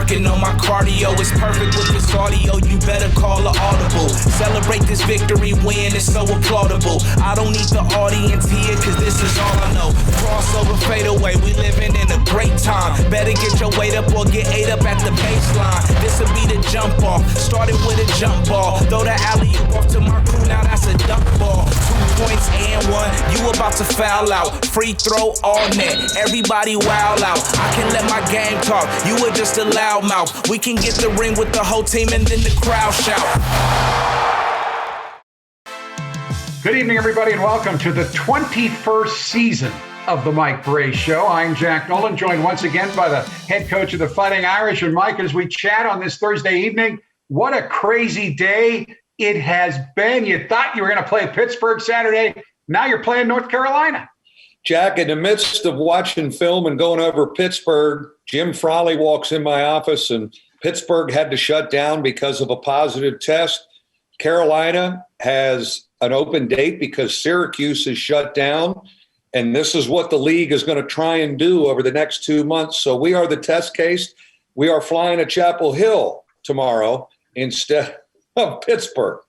Working on my cardio, it's perfect with this audio. You better call an audible. Celebrate this victory win, it's so applaudable. I don't need the audience here, cause this is all I know. Crossover fade away, we living in a great time. Better get your weight up or get ate up at the baseline. This'll be the jump off, started with a jump ball. Throw the alley-oop off to my crew, now that's a dunk ball. 2 points and 1, you about to foul out. Free throw all net, everybody wild out. I can let my game talk, you were just a loudmouth. We can get the ring with the whole team and then the crowd shout. Good evening, everybody, and welcome to the 21st season of the Mike Brey Show. I'm Jack Nolan, joined once again by the head coach of the Fighting Irish. And Mike, as we chat on this Thursday evening, what a crazy day it has been. You thought you were going to play Pittsburgh Saturday. Now you're playing North Carolina. Jack, in the midst of watching film and going over Pittsburgh, Jim Frawley walks in my office and Pittsburgh had to shut down because of a positive test. Carolina has an open date because Syracuse is shut down. And this is what the league is going to try and do over the next 2 months. So we are the test case. We are flying to Chapel Hill tomorrow instead of Pittsburgh.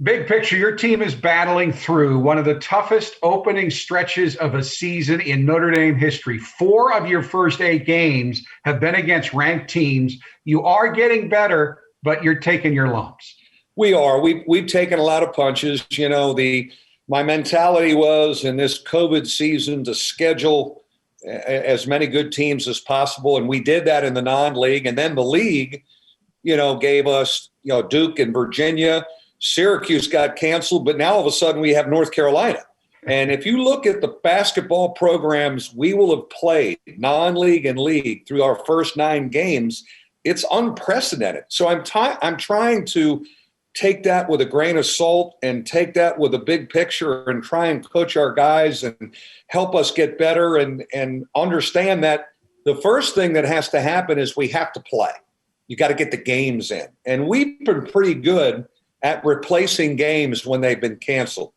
Big picture, your team is battling through one of the toughest opening stretches of a season in Notre Dame history. 4 of your first 8 games have been against ranked teams. You are getting better, but you're taking your lumps. We are. We've taken a lot of punches. You know, my mentality was in this COVID season to schedule as many good teams as possible. And we did that in the non-league. And then the league, gave us, Duke and Virginia. Syracuse got canceled, but now all of a sudden we have North Carolina. And if you look at the basketball programs we will have played, non-league and league, through our first 9 games, it's unprecedented. So I'm trying to take that with a grain of salt and take that with a big picture and try and coach our guys and help us get better and understand that the first thing that has to happen is we have to play. You got to get the games in. And we've been pretty good at replacing games when they've been canceled.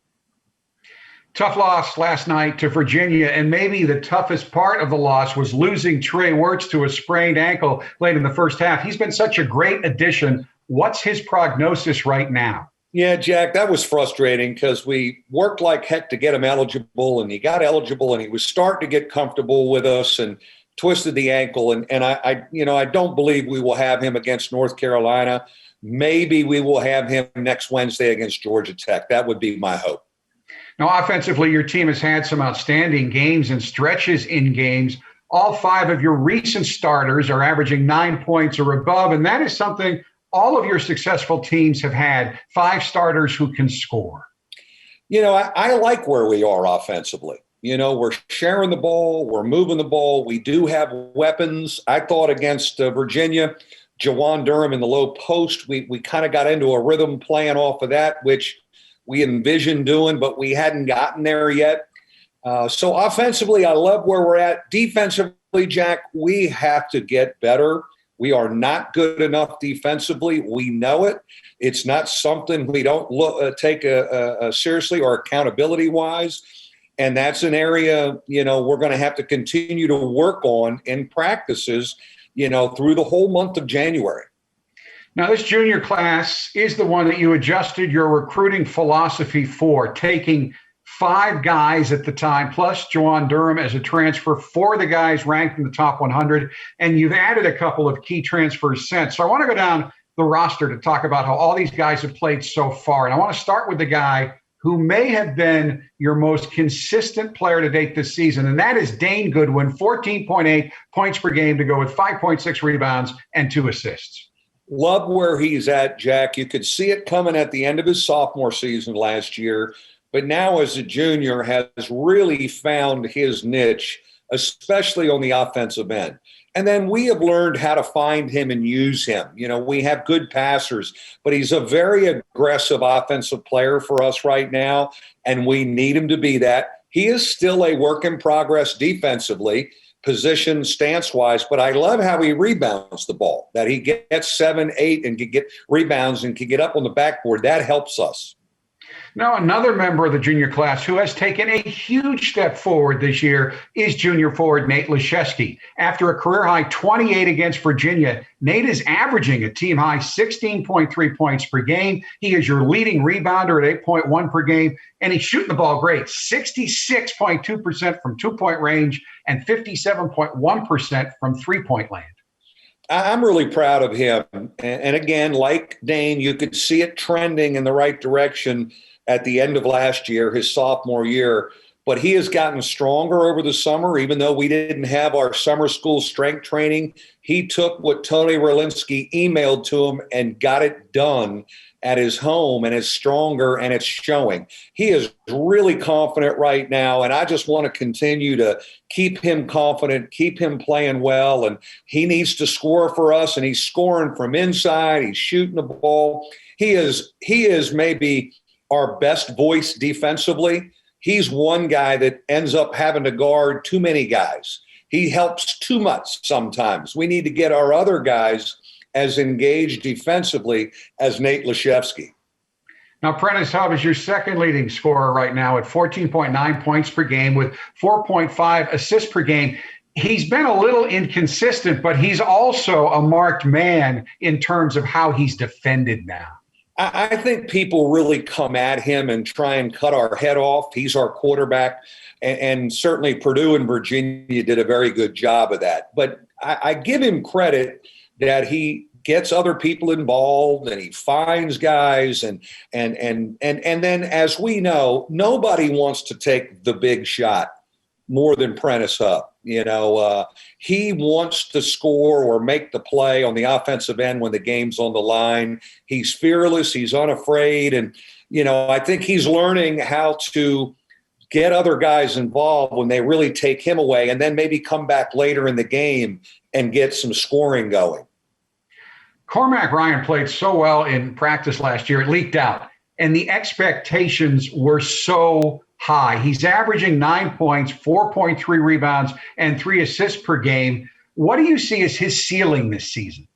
Tough loss last night to Virginia, and maybe the toughest part of the loss was losing Trey Wirtz to a sprained ankle late in the first half. He's been such a great addition. What's his prognosis right now? Yeah, Jack, that was frustrating because we worked like heck to get him eligible, and he got eligible, and he was starting to get comfortable with us and twisted the ankle. And I don't believe we will have him against North Carolina. Maybe we will have him next Wednesday against Georgia Tech. That would be my hope. Now, offensively, your team has had some outstanding games and stretches in games. All 5 of your recent starters are averaging 9 points or above, and that is something all of your successful teams have had, 5 starters who can score. I like where we are offensively. We're sharing the ball. We're moving the ball. We do have weapons. I thought against Virginia, Jawan Durham in the low post, we kind of got into a rhythm playing off of that, which we envisioned doing, but we hadn't gotten there yet. So offensively, I love where we're at. Defensively, Jack, we have to get better. We are not good enough defensively. We know it. It's not something we don't take seriously or accountability-wise. And that's an area, we're going to have to continue to work on in practices, through the whole month of January. Now, this junior class is the one that you adjusted your recruiting philosophy for, taking 5 guys at the time, plus Jawan Durham as a transfer, 4 of the guys ranked in the top 100, and you've added a couple of key transfers since. So I want to go down the roster to talk about how all these guys have played so far. And I want to start with the guy who may have been your most consistent player to date this season, and that is Dane Goodwin, 14.8 points per game to go with 5.6 rebounds and 2 assists. Love where he's at, Jack. You could see it coming at the end of his sophomore season last year, but now as a junior has really found his niche, especially on the offensive end. And then we have learned how to find him and use him. We have good passers, but he's a very aggressive offensive player for us right now, and we need him to be that. He is still a work in progress defensively, position, stance-wise, but I love how he rebounds the ball, that he gets 7, 8 and can get rebounds and can get up on the backboard. That helps us. Now, another member of the junior class who has taken a huge step forward this year is junior forward Nate Laszewski. After a career-high 28 against Virginia, Nate is averaging a team-high 16.3 points per game. He is your leading rebounder at 8.1 per game, and he's shooting the ball great, 66.2% from two-point range and 57.1% from three-point land. I'm really proud of him. And again, like Dane, you could see it trending in the right direction at the end of last year, his sophomore year. But he has gotten stronger over the summer, even though we didn't have our summer school strength training. He took what Tony Rolinski emailed to him and got it done at his home, and is stronger, and it's showing. He is really confident right now, and I just want to continue to keep him confident, keep him playing well, and he needs to score for us, and he's scoring from inside. He's shooting the ball. He is maybe our best voice defensively. He's one guy that ends up having to guard too many guys. He helps too much sometimes. We need to get our other guys as engaged defensively as Nate Laszewski. Now, Prentice Hub is your second leading scorer right now at 14.9 points per game with 4.5 assists per game. He's been a little inconsistent, but he's also a marked man in terms of how he's defended now. I think people really come at him and try and cut our head off. He's our quarterback, and certainly Purdue and Virginia did a very good job of that. But I give him credit that he gets other people involved and he finds guys and then, as we know, nobody wants to take the big shot more than Prentice Hub. He wants to score or make the play on the offensive end when the game's on the line. He's fearless. He's unafraid. And, I think he's learning how to get other guys involved when they really take him away, and then maybe come back later in the game and get some scoring going. Cormac Ryan played so well in practice last year, it leaked out, and the expectations were so high. He's averaging 9 points, 4.3 rebounds, and 3 assists per game. What do you see as his ceiling this season?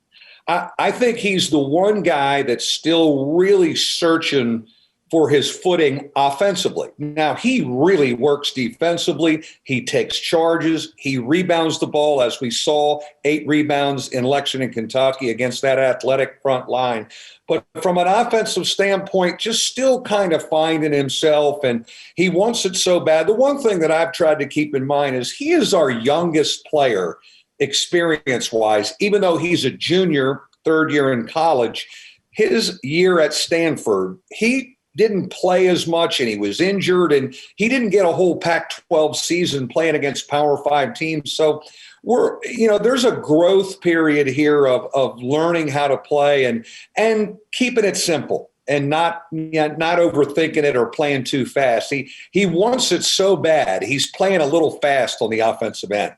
I think he's the one guy that's still really searching for his footing offensively. Now, he really works defensively. He takes charges. He rebounds the ball, as we saw, 8 rebounds in Lexington, Kentucky against that athletic front line. But from an offensive standpoint, just still kind of finding himself, and he wants it so bad. The one thing that I've tried to keep in mind is he is our youngest player experience-wise, even though he's a junior, third year in college. His year at Stanford, he didn't play as much, and he was injured, and he didn't get a whole Pac-12 season playing against Power 5 teams. So there's a growth period here of learning how to play and keeping it simple and not overthinking it or playing too fast. He wants it so bad. He's playing a little fast on the offensive end.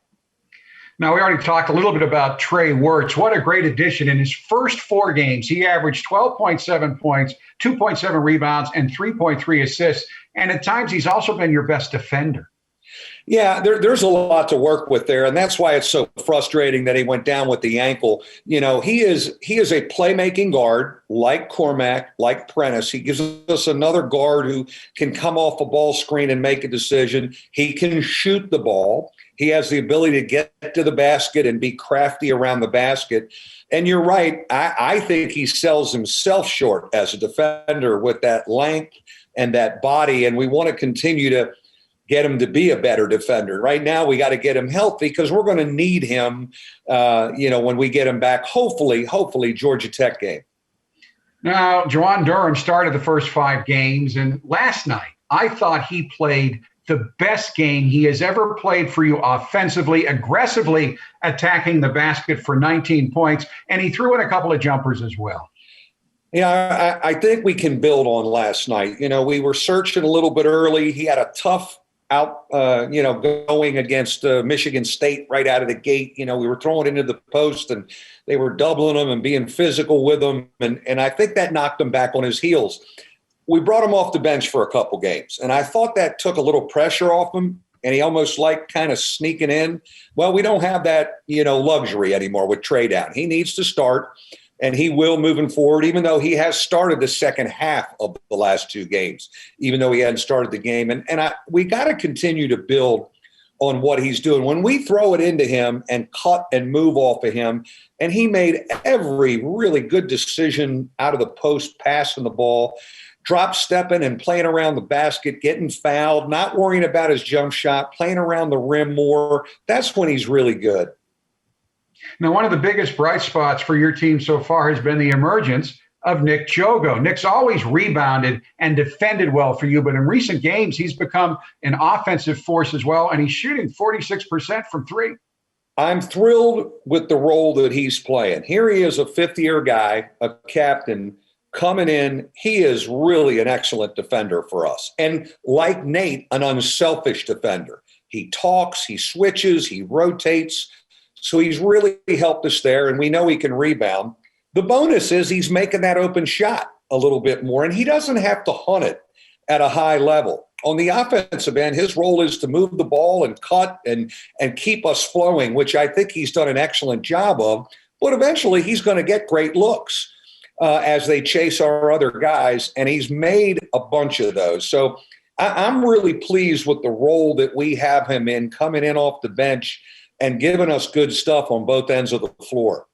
Now, we already talked a little bit about Trey Wirtz. What a great addition. In his first 4 games, he averaged 12.7 points, 2.7 rebounds, and 3.3 assists. And at times, he's also been your best defender. Yeah, there's a lot to work with there, and that's why it's so frustrating that he went down with the ankle. He is a playmaking guard like Cormac, like Prentice. He gives us another guard who can come off a ball screen and make a decision. He can shoot the ball. He has the ability to get to the basket and be crafty around the basket. And you're right, I think he sells himself short as a defender with that length and that body, and we want to continue to get him to be a better defender. Right now, we got to get him healthy because we're going to need him, when we get him back, hopefully, Georgia Tech game. Now, Juwan Durham started the first 5 games, and last night, I thought he played the best game he has ever played for you offensively, aggressively attacking the basket for 19 points, and he threw in a couple of jumpers as well. Yeah, I think we can build on last night. We were searching a little bit early. He had a tough going against Michigan State right out of the gate. We were throwing into the post, and they were doubling him and being physical with him, and I think that knocked him back on his heels. We brought him off the bench for a couple games, and I thought that took a little pressure off him, and he almost liked kind of sneaking in. Well, we don't have that, luxury anymore with Trey down. He needs to start. and he will moving forward, even though he has started the second half of the last two games, even though he hadn't started the game. And we got to continue to build on what he's doing. When we throw it into him and cut and move off of him, and he made every really good decision out of the post, passing the ball, drop stepping and playing around the basket, getting fouled, not worrying about his jump shot, playing around the rim more. That's when he's really good. Now, one of the biggest bright spots for your team so far has been the emergence of Nick Jogo. Nick's always rebounded and defended well for you, but in recent games, he's become an offensive force as well, and he's shooting 46% from three. I'm thrilled with the role that he's playing. Here he is, a fifth-year guy, a captain, coming in. He is really an excellent defender for us. And like Nate, an unselfish defender. He talks, he switches, he rotates. So he's really helped us there, and we know he can rebound. The bonus is he's making that open shot a little bit more, and he doesn't have to hunt it at a high level. On the offensive end, his role is to move the ball and cut and keep us flowing, which I think he's done an excellent job of. But eventually he's going to get great looks as they chase our other guys, and he's made a bunch of those. So I'm really pleased with the role that we have him in, coming in off the bench and giving us good stuff on both ends of the floor.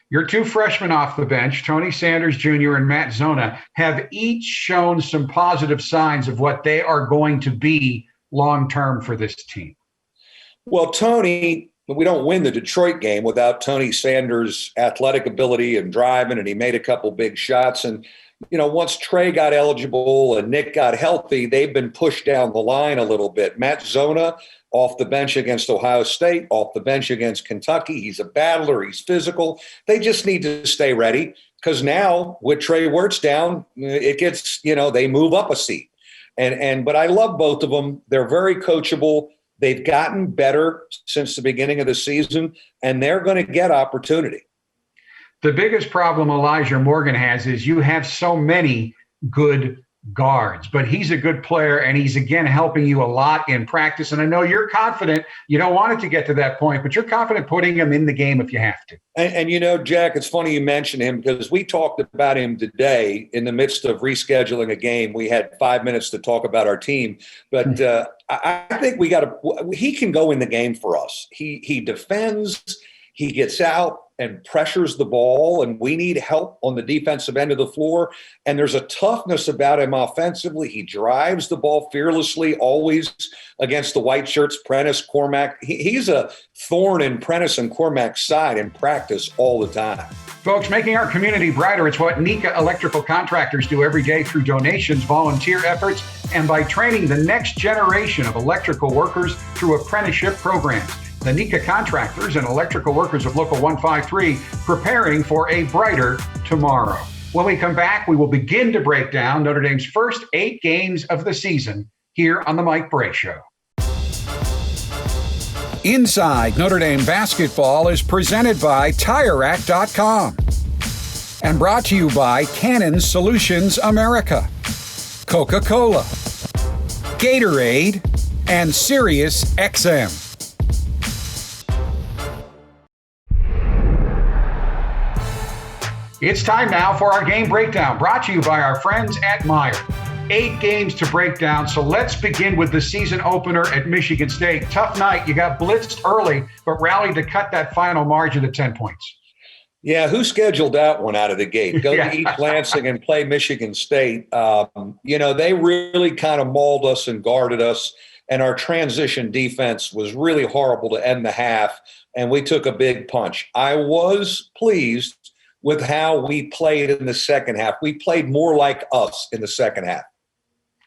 Your two freshmen off the bench, Tony Sanders Jr. and Matt Zona, have each shown some positive signs of what they are going to be long-term for this team. Well, Tony, we don't win the Detroit game without Tony Sanders' athletic ability and driving, and he made a couple big shots. And, you know, once Trey got eligible and Nick got healthy, they've been pushed down the line a little bit. Matt Zona off the bench against Ohio State, off the bench against Kentucky. He's a battler. He's physical. They just need to stay ready because now with Trey Wirtz down, it gets, you know, they move up a seat. But I love both of them. They're very coachable. They've gotten better since the beginning of the season, and they're going to get opportunity. The biggest problem Elijah Morgan has is you have so many good guards, but he's a good player, and he's, again, helping you a lot in practice. And I know you're confident. You don't want it to get to that point, but you're confident putting him in the game if you have to. And you know, Jack, it's funny you mention him because we talked about him today in the midst of rescheduling a game. We had 5 minutes to talk about our team, but I think he can go in the game for us. He defends, he gets out and pressures the ball, and we need help on the defensive end of the floor. And there's a toughness about him offensively. He drives the ball fearlessly, always against the white shirts, Prentice, Cormac. He's a thorn in Prentice and Cormac's side in practice all the time. Folks, making our community brighter, it's what Nika Electrical Contractors do every day through donations, volunteer efforts, and by training the next generation of electrical workers through apprenticeship programs. The Nika Contractors and Electrical Workers of Local 153 preparing for a brighter tomorrow. When we come back, we will begin to break down Notre Dame's first 8 games of the season here on the Mike Brey Show. Inside Notre Dame Basketball is presented by TireRack.com and brought to you by Canon Solutions America, Coca-Cola, Gatorade, and Sirius XM. It's time now for our game breakdown, brought to you by our friends at Meijer. 8 games to break down, so let's begin with the season opener at Michigan State. Tough night. You got blitzed early, but rallied to cut that final margin to 10 points. Yeah, who scheduled that one out of the gate? Go to East Lansing and play Michigan State. You know, they really kind of mauled us and guarded us, and our transition defense was really horrible to end the half, and we took a big punch. I was pleased with how we played in the second half. We played more like us in the second half.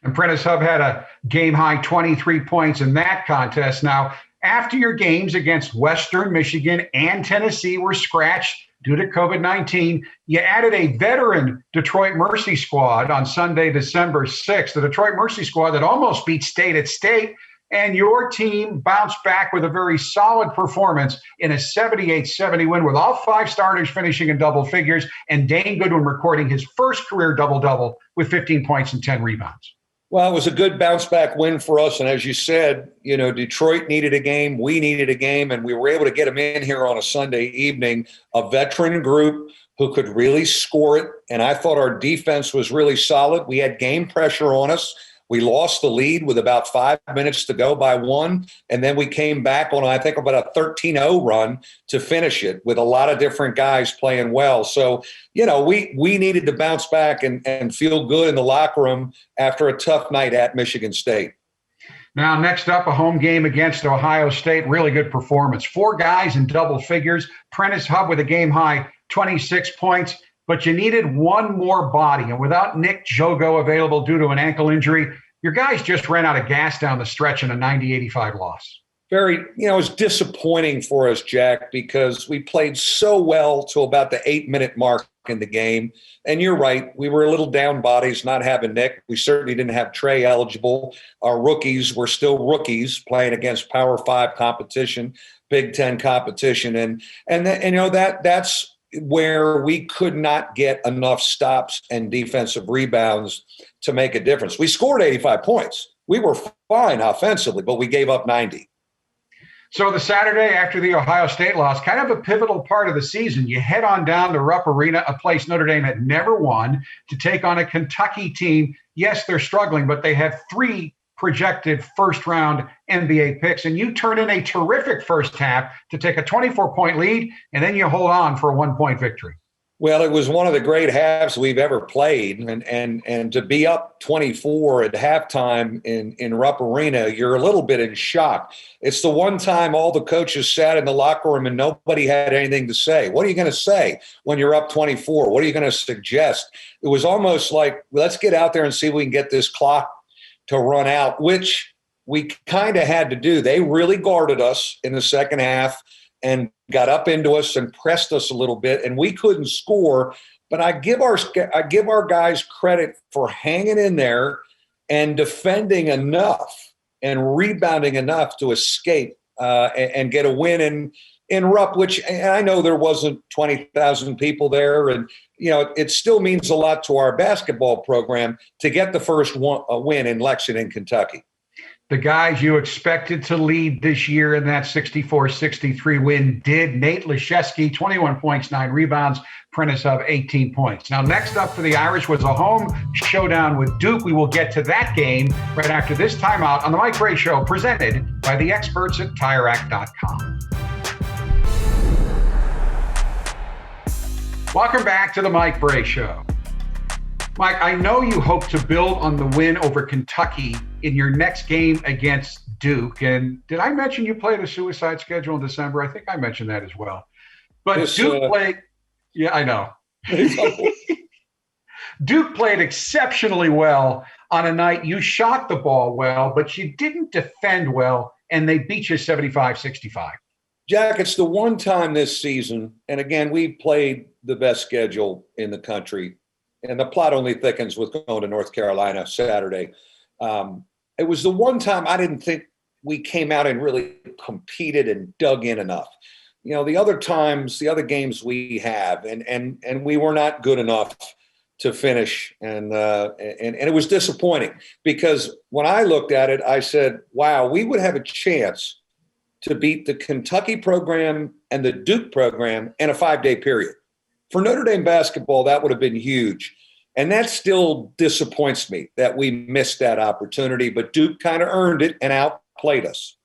And Prentice Hub had a game-high 23 points in that contest. Now, after your games against Western Michigan and Tennessee were scratched due to COVID-19, you added a veteran Detroit Mercy squad on Sunday, December 6th, the Detroit Mercy squad that almost beat State at State. And your team bounced back with a very solid performance in a 78-70 win, with all 5 starters finishing in double figures and Dane Goodwin recording his first career double-double with 15 points and 10 rebounds. Well, it was a good bounce back win for us. And as you said, Detroit needed a game. We needed a game. And we were able to get them in here on a Sunday evening, a veteran group who could really score it. And I thought our defense was really solid. We had game pressure on us. We lost the lead with about 5 minutes to go by 1. And then we came back on, I think, about a 13-0 run to finish it with a lot of different guys playing well. So, we needed to bounce back and feel good in the locker room after a tough night at Michigan State. Now, next up, a home game against Ohio State. Really good performance. 4 guys in double figures. Prentice Hub with a game-high 26 points. But you needed one more body. And without Nick Jogo available due to an ankle injury, your guys just ran out of gas down the stretch in a 90-85 loss. It was disappointing for us, Jack, because we played so well till about the 8-minute mark in the game. And you're right, we were a little down bodies not having Nick. We certainly didn't have Trey eligible. Our rookies were still rookies playing against Power 5 competition, Big Ten competition. That's where we could not get enough stops and defensive rebounds to make a difference. We scored 85 points. We were fine offensively, but we gave up 90. So the Saturday after the Ohio State loss, kind of a pivotal part of the season, you head on down to Rupp Arena, a place Notre Dame had never won, to take on a Kentucky team. Yes, they're struggling, but they have 3 projected first-round NBA picks, and you turn in a terrific first half to take a 24-point lead, and then you hold on for a 1-point victory. Well, it was one of the great halves we've ever played, and to be up 24 at halftime in Rupp Arena, you're a little bit in shock. It's the one time all the coaches sat in the locker room and nobody had anything to say. What are you going to say when you're up 24? What are you going to suggest? It was almost like, let's get out there and see if we can get this clock to run out, which we kind of had to do. They really guarded us in the second half and got up into us and pressed us a little bit, and we couldn't score. But I give our guys credit for hanging in there and defending enough and rebounding enough to escape and get a win in Rupp, which I know there wasn't 20,000 people there, and it still means a lot to our basketball program to get the first win in Lexington, Kentucky. The guys you expected to lead this year in that 64-63 win did. Nate Laszewski, 21 points, 9 rebounds. Prentice Hub, 18 points. Now, next up for the Irish was a home showdown with Duke. We will get to that game right after this timeout on the Mike Brey Show, presented by the experts at TireRack.com. Welcome back to the Mike Brey Show. Mike, I know you hope to build on the win over Kentucky in your next game against Duke. And did I mention you played a suicide schedule in December? I think I mentioned that as well. But Duke played – yeah, I know. Duke played exceptionally well on a night you shot the ball well, but you didn't defend well, and they beat you 75-65. Jack, it's the one time this season, and again, we played the best schedule in the country, and the plot only thickens with going to North Carolina Saturday. It was the one time I didn't think we came out and really competed and dug in enough. The other times, the other games we have, and we were not good enough to finish. And it was disappointing because when I looked at it, I said, wow, we would have a chance to beat the Kentucky program and the Duke program in a 5-day period. For Notre Dame basketball, that would have been huge. And that still disappoints me that we missed that opportunity, but Duke kind of earned it and outplayed us.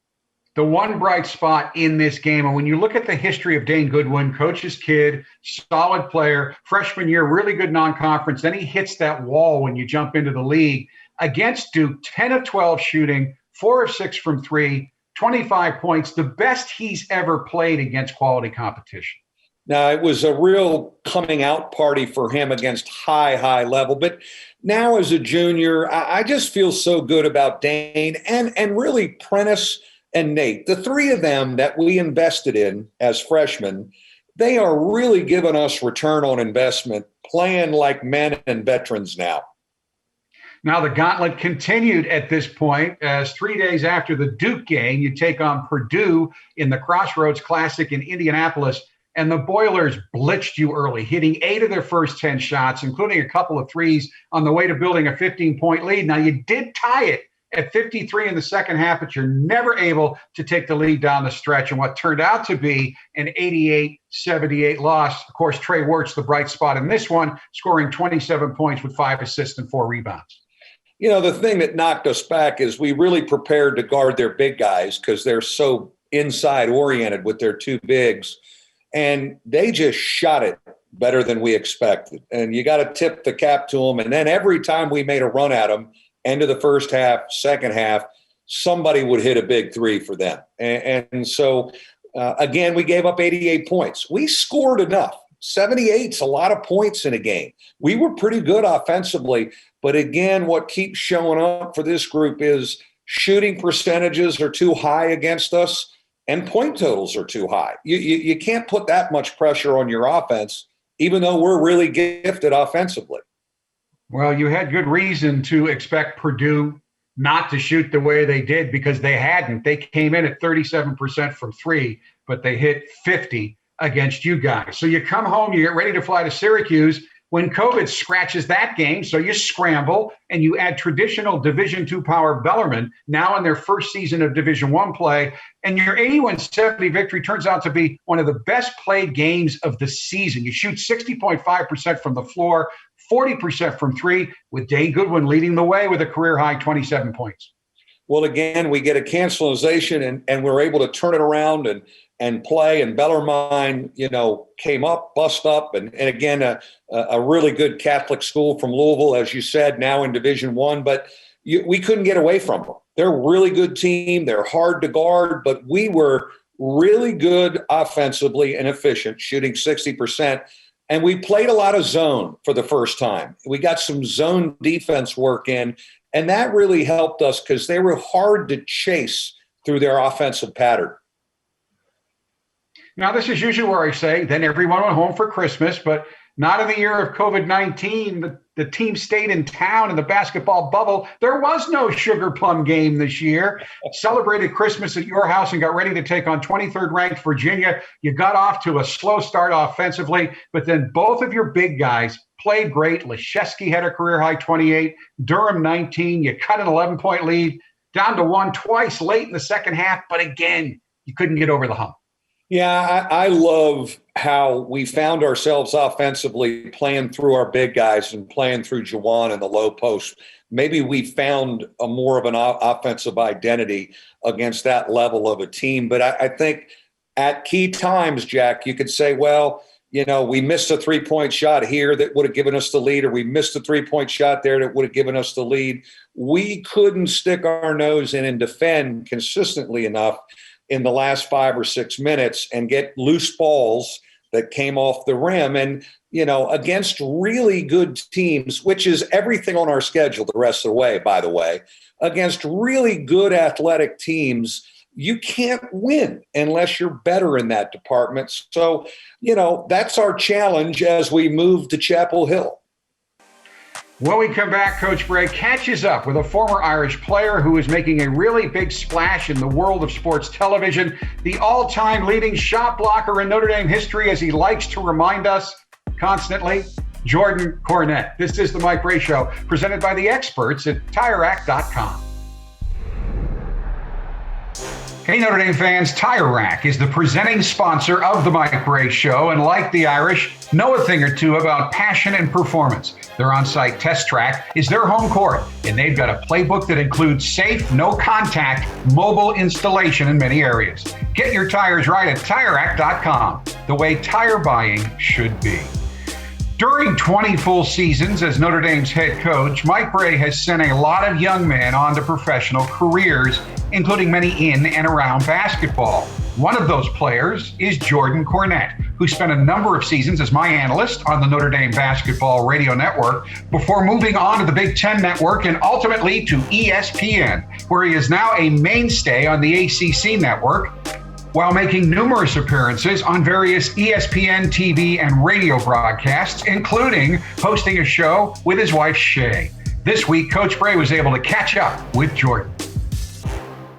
The one bright spot in this game, and when you look at the history of Dane Goodwin, coach's kid, solid player, freshman year, really good non-conference, then he hits that wall when you jump into the league. Against Duke, 10 of 12 shooting, 4 of 6 from 3, 25 points, the best he's ever played against quality competition. Now, it was a real coming out party for him against high level. But now as a junior, I just feel so good about Dane and really Prentice and Nate. The 3 of them that we invested in as freshmen, they are really giving us return on investment, playing like men and veterans now. Now, the gauntlet continued at this point as 3 days after the Duke game, you take on Purdue in the Crossroads Classic in Indianapolis. and the Boilers blitzed you early, hitting 8 of their first 10 shots, including a couple of threes on the way to building a 15-point lead. Now, you did tie it at 53 in the second half, but you're never able to take the lead down the stretch in what turned out to be an 88-78 loss. Of course, Trey Wirtz, the bright spot in this one, scoring 27 points with 5 assists and 4 rebounds. You know, the thing that knocked us back is we really prepared to guard their big guys because they're so inside oriented with their 2 bigs, and they just shot it better than we expected. And you got to tip the cap to them. And then every time we made a run at them, end of the first half, second half, somebody would hit a big 3 for them. And so, again, we gave up 88 points. We scored enough. 78's a lot of points in a game. We were pretty good offensively. But again, what keeps showing up for this group is shooting percentages are too high against us and point totals are too high. You can't put that much pressure on your offense, even though we're really gifted offensively. Well, you had good reason to expect Purdue not to shoot the way they did because they hadn't. They came in at 37% from 3, but they hit 50 against you guys. So you come home, you get ready to fly to Syracuse when COVID scratches that game. So you scramble and you add traditional Division II power Bellarmine now in their first season of Division I play. And your 81-70 victory turns out to be one of the best played games of the season. You shoot 60.5% from the floor, 40% from 3, with Dane Goodwin leading the way with a career-high 27 points. Well, again, we get a cancellation, and we're able to turn it around and play. And Bellarmine, came up, bust up, and again, a really good Catholic school from Louisville, as you said, now in Division I. But we couldn't get away from them. They're a really good team. They're hard to guard, but we were really good offensively and efficient, shooting 60%. And we played a lot of zone for the first time. We got some zone defense work in, and that really helped us because they were hard to chase through their offensive pattern. Now, this is usually where I say, then everyone went home for Christmas, but not in the year of COVID-19. The team stayed in town in the basketball bubble. There was no Sugar Plum game this year. Celebrated Christmas at your house and got ready to take on 23rd ranked Virginia. You got off to a slow start offensively, but then both of your big guys played great. Leshevsky had a career-high 28, Durham 19. You cut an 11-point lead down to 1 twice late in the second half, but again, you couldn't get over the hump. Yeah, I love how we found ourselves offensively playing through our big guys and playing through Juwan in the low post. Maybe we found a more of an offensive identity against that level of a team. But I think at key times, Jack, you could say, well, we missed a 3-point shot here that would have given us the lead, or we missed a 3-point shot there that would have given us the lead. We couldn't stick our nose in and defend consistently enough in the last 5 or 6 minutes and get loose balls that came off the rim. And, against really good teams, which is everything on our schedule the rest of the way, by the way, against really good athletic teams, you can't win unless you're better in that department. So, that's our challenge as we move to Chapel Hill. When we come back, Coach Brey catches up with a former Irish player who is making a really big splash in the world of sports television, the all-time leading shot blocker in Notre Dame history, as he likes to remind us constantly, Jordan Cornette. This is the Mike Brey Show, presented by the experts at TireRack.com. Hey, Notre Dame fans, Tire Rack is the presenting sponsor of the Mike Brey Show, and like the Irish, know a thing or two about passion and performance. Their on-site test track is their home court, and they've got a playbook that includes safe, no-contact, mobile installation in many areas. Get your tires right at TireRack.com, the way tire buying should be. During 20 full seasons as Notre Dame's head coach, Mike Brey has sent a lot of young men on to professional careers, including many in and around basketball. One of those players is Jordan Cornette, who spent a number of seasons as my analyst on the Notre Dame Basketball Radio Network before moving on to the Big Ten Network and ultimately to ESPN, where he is now a mainstay on the ACC Network, while making numerous appearances on various ESPN TV and radio broadcasts, including hosting a show with his wife, Shay. This week, Coach Brey was able to catch up with Jordan.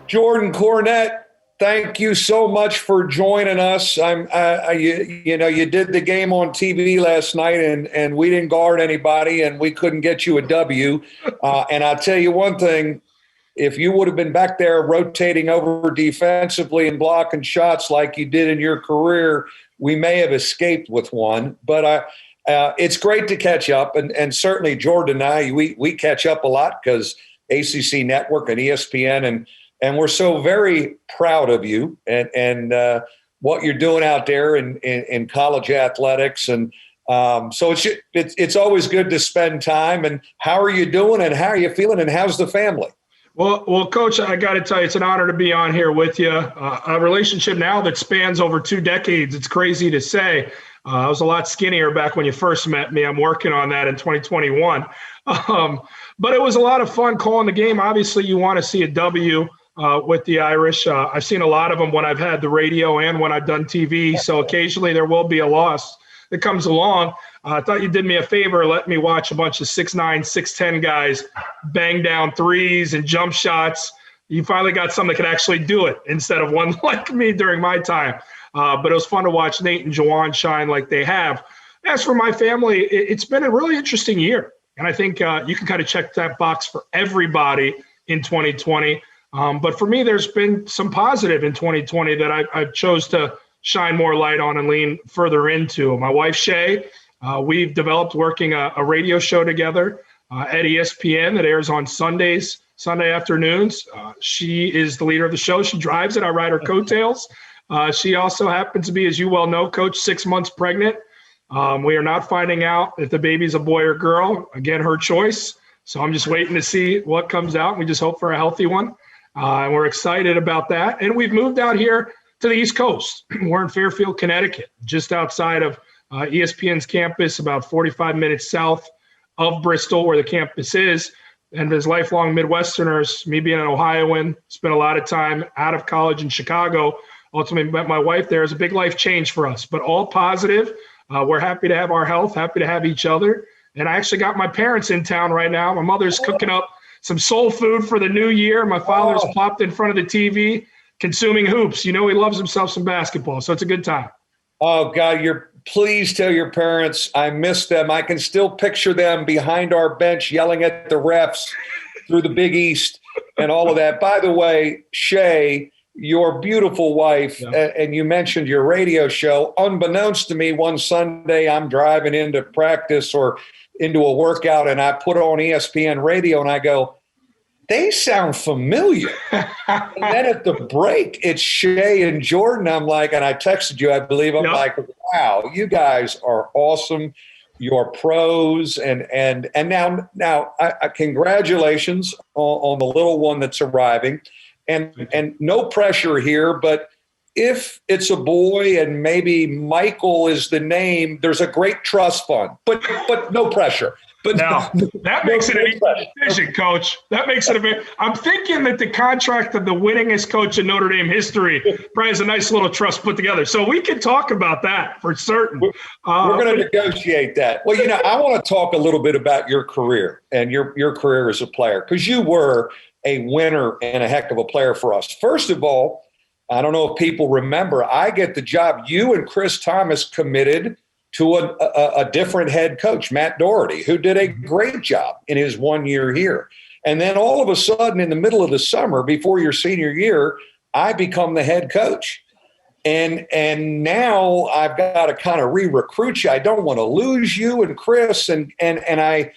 Jordan Cornette, Thank you so much for joining us. You did the game on TV last night, and we didn't guard anybody, and we couldn't get you a W. And I'll tell you one thing: if you would have been back there rotating over defensively and blocking shots like you did in your career, we may have escaped with one. But it's great to catch up, and certainly Jordan and I, we catch up a lot because ACC Network and ESPN, and we're so very proud of you and what you're doing out there in college athletics. And so it's always good to spend time. And how are you doing, and how are you feeling, and how's the family? Well, Coach, I got to tell you, it's an honor to be on here with you. A relationship now that spans over 2 decades. It's crazy to say. I was a lot skinnier back when you first met me. I'm working on that in 2021. But it was a lot of fun calling the game. Obviously, you want to see a W with the Irish. I've seen a lot of them when I've had the radio and when I've done TV. So occasionally there will be a loss that comes along. I thought you did me a favor, let me watch a bunch of 6'9", 6'10" guys bang down threes and jump shots. You finally got some that could actually do it instead of one like me during my time. But it was fun to watch Nate and Juwan shine like they have. As for my family, it's been a really interesting year. And I think you can kind of check that box for everybody in 2020. But for me, there's been some positive in 2020 that I chose to shine more light on and lean further into. My wife, Shay, we've developed working a radio show together at ESPN that airs on Sunday afternoons. She is the leader of the show. She drives it. I ride her coattails. She also happens to be, as you well know, Coach, 6 months pregnant. We are not finding out if the baby's a boy or girl. Again, her choice. So I'm just waiting to see what comes out. We just hope for a healthy one. And we're excited about that. And we've moved out here to the East Coast. We're in Fairfield, Connecticut, just outside of ESPN's campus, about 45 minutes south of Bristol, where the campus is. And as lifelong Midwesterners, me being an Ohioan, spent a lot of time out of college in Chicago, ultimately met my wife there. Is a big life change for us, but all positive. We're happy to have our health, happy to have each other. And I actually got my parents in town right now. My mother's cooking up some soul food for the new year. My father's plopped in front of the TV, consuming hoops. You know, he loves himself some basketball, so it's a good time. Oh, God, please tell your parents I miss them. I can still picture them behind our bench yelling at the refs through the Big East and all of that. By the way, Shay, your beautiful wife, and you mentioned your radio show. Unbeknownst to me, one Sunday I'm driving into practice or into a workout, and I put on ESPN radio, and I go, they sound familiar. And then at the break, it's Shay and Jordan. I'm like, and I texted you, I believe. I'm like, wow, you guys are awesome. You're pros. And now, congratulations on the little one that's arriving. And no pressure here, but if it's a boy and maybe Michael is the name, there's a great trust fund, but no pressure. But now that makes it an easy decision, Coach. That makes it I'm thinking that the contract of the winningest coach in Notre Dame history probably has a nice little trust put together. So we can talk about that for certain. We're going to negotiate that. Well, I want to talk a little bit about your career and your career as a player, because you were a winner and a heck of a player for us. First of all, I don't know if people remember, I get the job. You and Chris Thomas committed to a different head coach, Matt Doherty, who did a great job in his 1 year here. And then all of a sudden, in the middle of the summer, before your senior year, I become the head coach. And now I've got to kind of re-recruit you. I don't want to lose you and Chris. And I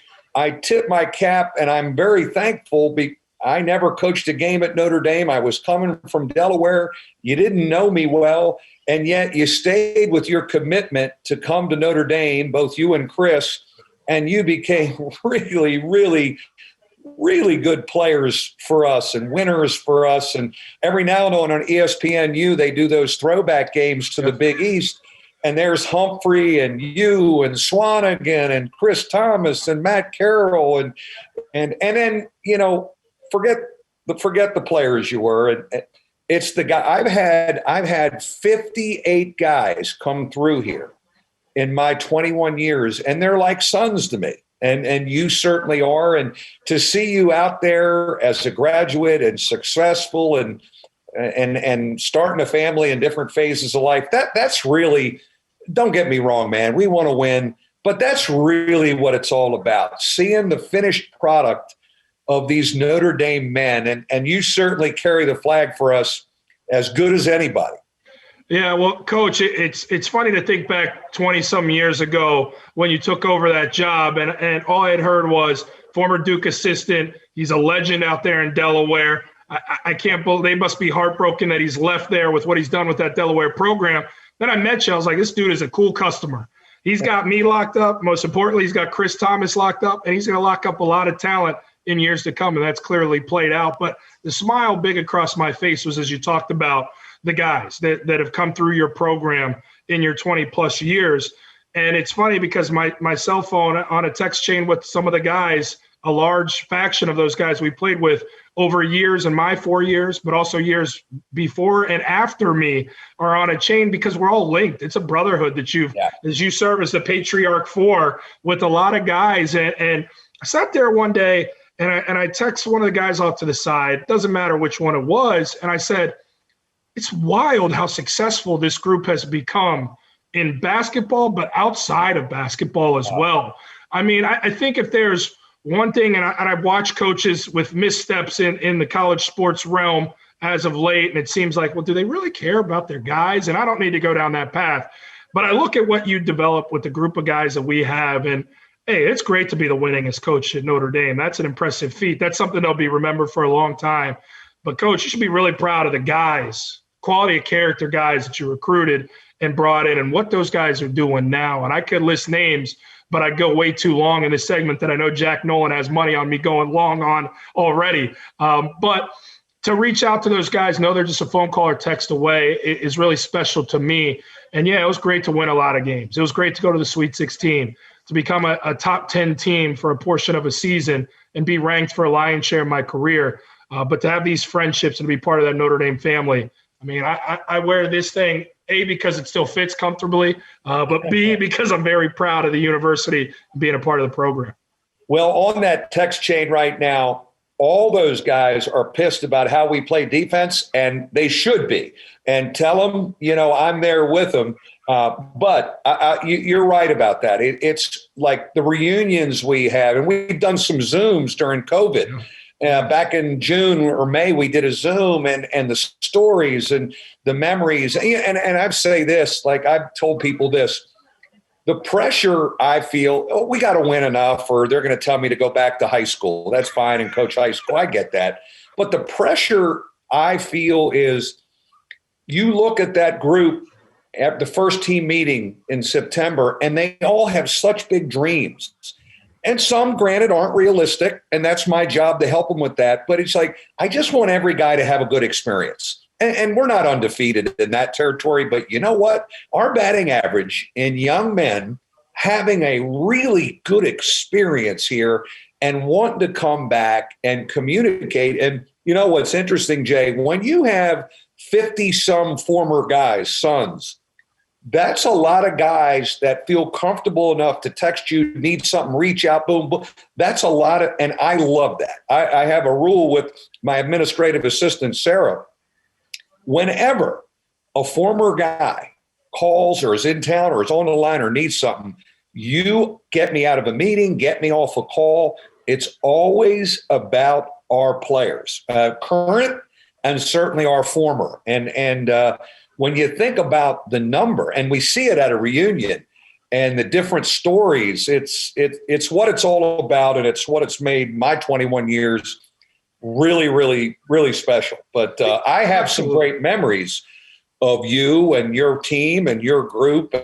tip my cap, and I'm very thankful. I never coached a game at Notre Dame. I was coming from Delaware. You didn't know me well, and yet you stayed with your commitment to come to Notre Dame, both you and Chris, and you became really, really, really good players for us and winners for us. And every now and then on ESPNU, they do those throwback games to the Big East, and there's Humphrey and you and Swanigan and Chris Thomas and Matt Carroll and then, forget the players you were. And it's the guy. I've had 58 guys come through here in my 21 years, and they're like sons to me. And you certainly are. And to see you out there as a graduate and successful, and and starting a family in different phases of life. That's really, don't get me wrong, man. We want to win, but that's really what it's all about. Seeing the finished product of these Notre Dame men, and you certainly carry the flag for us as good as anybody. Yeah, well, Coach, it's funny to think back 20-some years ago when you took over that job, and all I had heard was former Duke assistant. He's a legend out there in Delaware. I can't believe, they must be heartbroken that he's left there with what he's done with that Delaware program. Then I met you. I was like, this dude is a cool customer. He's got me locked up. Most importantly, he's got Chris Thomas locked up, and he's going to lock up a lot of talent in years to come, and that's clearly played out. But the smile big across my face was as you talked about the guys that have come through your program in your 20-plus years. And it's funny because my cell phone on a text chain with some of the guys, a large faction of those guys we played with over years in my 4 years, but also years before and after me, are on a chain because we're all linked. It's a brotherhood that as you serve as the patriarch for with a lot of guys. And I sat there one day and I text one of the guys off to the side, doesn't matter which one it was. And I said, it's wild how successful this group has become in basketball, but outside of basketball as well. I mean, I think if there's one thing, and I've watched coaches with missteps in the college sports realm as of late, and it seems like, well, do they really care about their guys? And I don't need to go down that path. But I look at what you develop with the group of guys that we have, and hey, it's great to be the winningest coach at Notre Dame. That's an impressive feat. That's something they'll be remembered for a long time. But, Coach, you should be really proud of the guys, quality of character guys that you recruited and brought in, and what those guys are doing now. And I could list names, but I'd go way too long in this segment that I know Jack Nolan has money on me going long on already. But to reach out to those guys, know they're just a phone call or text away, is really special to me. And, yeah, it was great to win a lot of games. It was great to go to the Sweet 16, to become a top 10 team for a portion of a season and be ranked for a lion's share of my career. But to have these friendships and to be part of that Notre Dame family, I mean, I wear this thing, A, because it still fits comfortably, but B, because I'm very proud of the university and being a part of the program. Well, on that text chain right now, all those guys are pissed about how we play defense, and they should be. And tell them, I'm there with them. But you're right about that. It's like the reunions we have, and we've done some Zooms during COVID. Yeah. Back in June or May, we did a Zoom, and the stories and the memories. And I'd say this, like I've told people this, the pressure I feel, we got to win enough, or they're going to tell me to go back to high school. That's fine and coach high school. I get that. But the pressure I feel is, you look at that group at the first team meeting in September, and they all have such big dreams. And some, granted, aren't realistic, and that's my job to help them with that. But it's like, I just want every guy to have a good experience. And we're not undefeated in that territory. But you know what? Our batting average in young men having a really good experience here and wanting to come back and communicate. And you know what's interesting, Jay? When you have 50-some former guys, sons, that's a lot of guys that feel comfortable enough to text you, need something, reach out, boom, boom. That's a lot of, and I love that. I have a rule with my administrative assistant, Sarah. Whenever a former guy calls or is in town or is on the line or needs something, you get me out of a meeting, get me off a call. It's always about our players, current and certainly our former. And when you think about the number, and we see it at a reunion and the different stories, it's what it's all about, and it's what it's made my 21 years really, really, really special. But I have some great memories of you and your team and your group,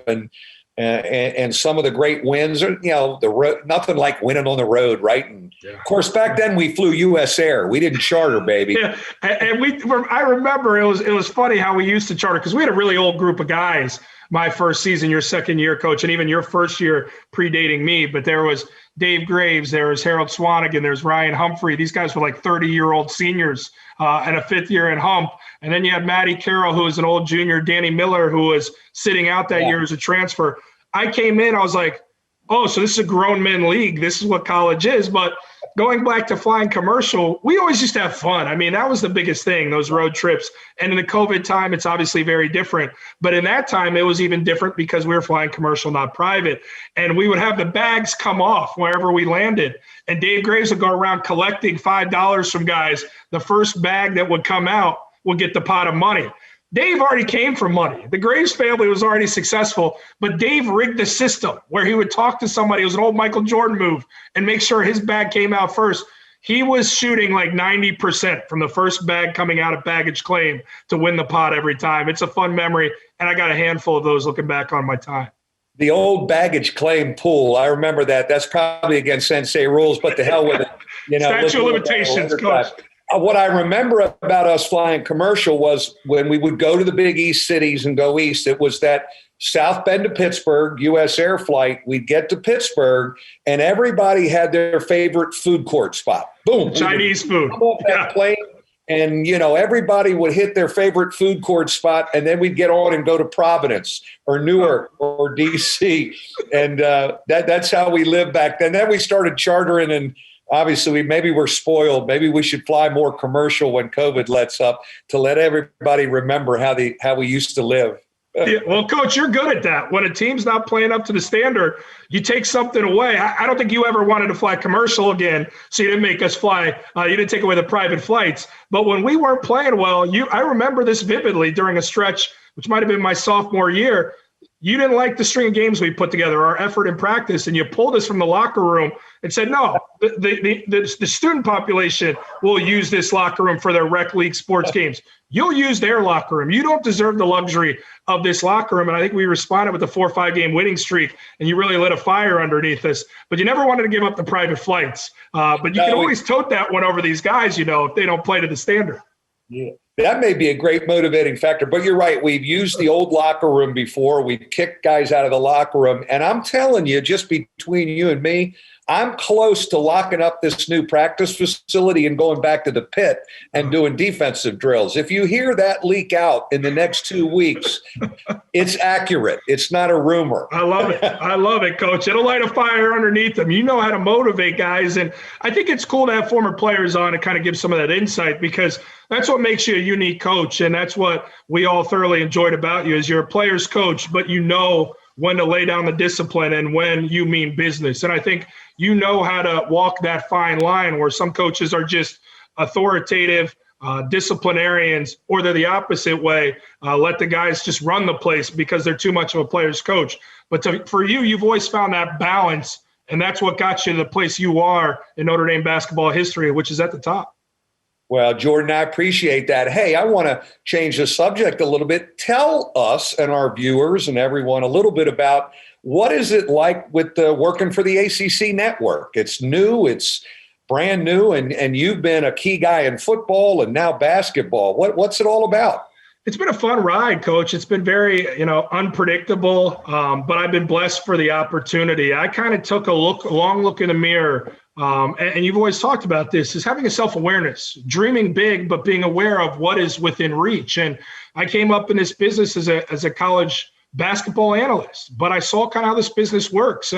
and some of the great wins. The road, nothing like winning on the road, right? And of course, back then we flew U.S. Air. We didn't charter, baby. Yeah, and I remember it was funny how we used to charter, because we had a really old group of guys. My first season, your second year, Coach, and even your first year predating me. But there was Dave Graves, there was Harold Swanigan, there's Ryan Humphrey. These guys were like 30-year-old seniors and a fifth year in Hump. And then you had Matty Carroll, who was an old junior, Danny Miller, who was sitting out that year as a transfer. I came in, I was like, oh, so this is a grown men league. This is what college is. But going back to flying commercial, we always used to have fun. I mean, that was the biggest thing, those road trips. And in the COVID time, it's obviously very different. But in that time, it was even different because we were flying commercial, not private. And we would have the bags come off wherever we landed. And Dave Graves would go around collecting $5 from guys. The first bag that would come out would get the pot of money. Dave already came from money. The Graves family was already successful, but Dave rigged the system where he would talk to somebody. It was an old Michael Jordan move and make sure his bag came out first. He was shooting like 90% from the first bag coming out of baggage claim to win the pot every time. It's a fun memory, and I got a handful of those looking back on my time. The old baggage claim pool, I remember that. That's probably against Sensei rules, but the hell with it. Statute of limitations, Coach. What I remember about us flying commercial was when we would go to the big East cities and go east, it was that South Bend to Pittsburgh, U.S. air flight. We'd get to Pittsburgh, and everybody had their favorite food court spot. Boom. Chinese food. Come off that plane, and, everybody would hit their favorite food court spot, and then we'd get on and go to Providence or Newark or D.C., and that's how we lived back then. Then we started chartering, and obviously, maybe we're spoiled. Maybe we should fly more commercial when COVID lets up to let everybody remember how we used to live. Yeah, well, Coach, you're good at that. When a team's not playing up to the standard, you take something away. I don't think you ever wanted to fly commercial again, so you didn't make us fly. You didn't take away the private flights. But when we weren't playing well, I remember this vividly during a stretch, which might have been my sophomore year. You didn't like the string of games we put together, our effort in practice, and you pulled us from the locker room and said, no, the student population will use this locker room for their rec league sports games. You'll use their locker room. You don't deserve the luxury of this locker room. And I think we responded with a 4 or 5 game winning streak, and you really lit a fire underneath us. But you never wanted to give up the private flights. But you can always tote that one over these guys, if they don't play to the standard. Yeah. That may be a great motivating factor, but you're right. We've used the old locker room before. We've kicked guys out of the locker room. And I'm telling you, just between you and me, I'm close to locking up this new practice facility and going back to the pit and doing defensive drills. If you hear that leak out in the next 2 weeks, it's accurate. It's not a rumor. I love it. I love it, Coach. It'll light a fire underneath them. You know how to motivate guys. And I think it's cool to have former players on and kind of give some of that insight, because that's what makes you a unique coach. And that's what we all thoroughly enjoyed about you, is you're a player's coach, but you know when to lay down the discipline and when you mean business. And I think you know how to walk that fine line where some coaches are just authoritative disciplinarians, or they're the opposite way, let the guys just run the place because they're too much of a player's coach. But for you, you've always found that balance, and that's what got you to the place you are in Notre Dame basketball history, which is at the top. Well, Jordan, I appreciate that. Hey, I want to change the subject a little bit. Tell us and our viewers and everyone a little bit about what is it like with working for the ACC network. It's new, it's brand new, and you've been a key guy in football and now basketball. What's it all about? It's been a fun ride, Coach. It's been very, unpredictable, but I've been blessed for the opportunity. I kind of took a long look in the mirror, and you've always talked about this, is having a self-awareness, dreaming big, but being aware of what is within reach. And I came up in this business as a college basketball analyst, but I saw kind of how this business works.